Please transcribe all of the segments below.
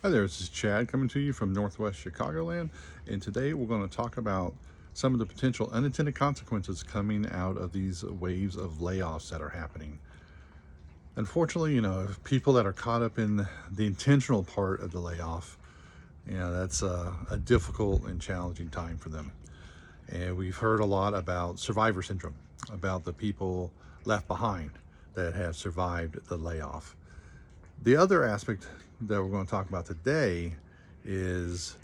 Hi there, this is Chad coming to you from Northwest Chicagoland, and today we're going to talk about some of the potential unintended consequences coming out of these waves of layoffs that are happening. Unfortunately, people that are caught up in the intentional part of the layoff, that's a difficult and challenging time for them. And we've heard a lot about survivor syndrome, about the people left behind that have survived the layoff. The other aspect that we're going to talk about today is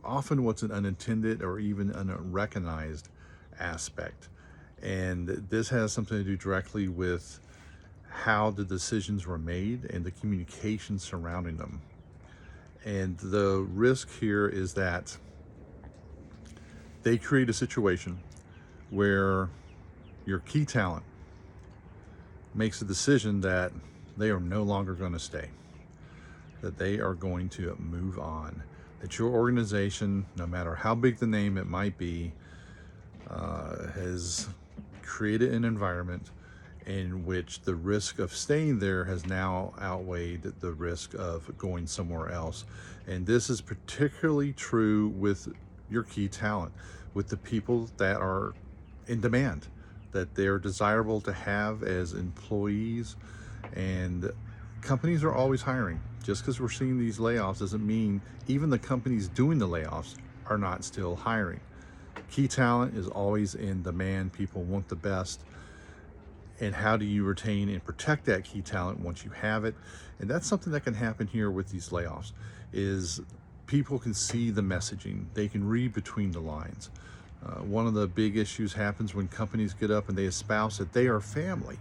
often what's an unintended or even unrecognized aspect. And this has something to do directly with how the decisions were made and the communication surrounding them. And the risk here is that they create a situation where your key talent makes a decision that they are no longer going to stay, that they are going to move on, that your organization, no matter how big the name it might be, has created an environment in which the risk of staying there has now outweighed the risk of going somewhere else. And this is particularly true with your key talent, with the people that are in demand, that they're desirable to have as employees. And companies are always hiring. Just because we're seeing these layoffs doesn't mean even the companies doing the layoffs are not still hiring. Key talent is always in demand. People want the best. And how do you retain and protect that key talent once you have it? And that's something that can happen here with these layoffs, is people can see the messaging. They can read between the lines. One of the big issues happens when companies get up and they espouse that they are family.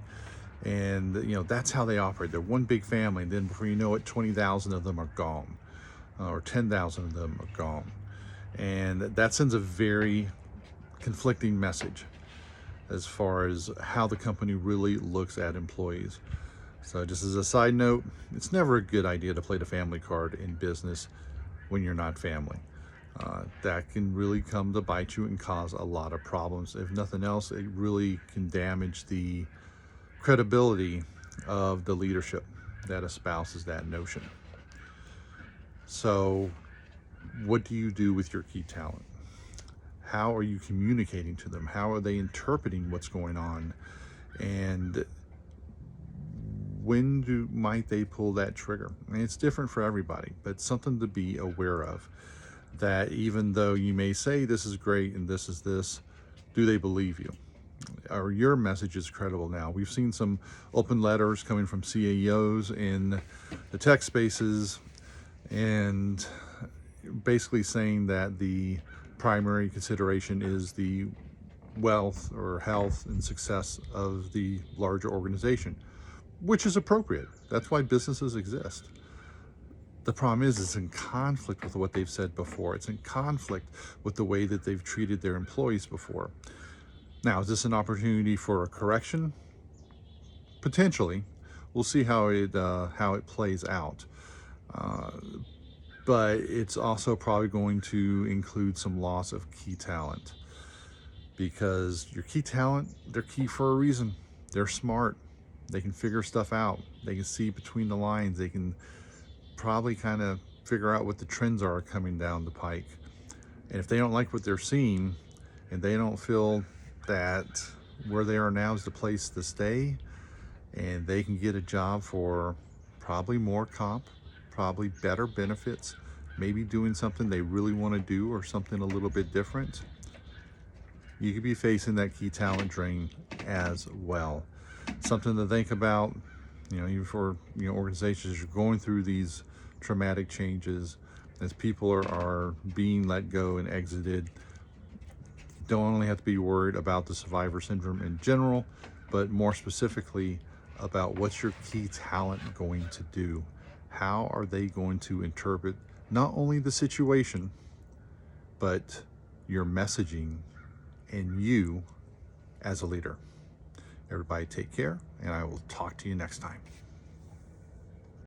And that's how they operate. They're one big family, and then before you know it, 20,000 of them are gone, or 10,000 of them are gone. And that sends a very conflicting message as far as how the company really looks at employees. So just as a side note, it's never a good idea to play the family card in business when you're not family. That can really come to bite you and cause a lot of problems. If nothing else, it really can damage the credibility of the leadership that espouses that notion. So what do you do with your key talent? How are you communicating to them? How are they interpreting what's going on? And when might they pull that trigger? I mean, it's different for everybody, but it's something to be aware of, that even though you may say this is great and this is this, do they believe you? Are your messages credible now? We've seen some open letters coming from CEOs in the tech spaces, and basically saying that the primary consideration is the wealth or health and success of the larger organization, which is appropriate. That's why businesses exist. The problem is it's in conflict with what they've said before. It's in conflict with the way that they've treated their employees before. Now, is this an opportunity for a correction? Potentially. We'll see how it plays out. But it's also probably going to include some loss of key talent, because your key talent, they're key for a reason. They're smart. They can figure stuff out. They can see between the lines. They can probably kind of figure out what the trends are coming down the pike. And if they don't like what they're seeing, and they don't feel that where they are now is the place to stay, and they can get a job for probably more comp, probably better benefits, maybe doing something they really want to do or something a little bit different, you could be facing that key talent drain as well. Something to think about, even for organizations are going through these traumatic changes, as people are being let go and exited. Don't only have to be worried about the survivor syndrome in general, but more specifically about what's your key talent going to do. How are they going to interpret not only the situation, but your messaging and you as a leader? Everybody take care, and I will talk to you next time.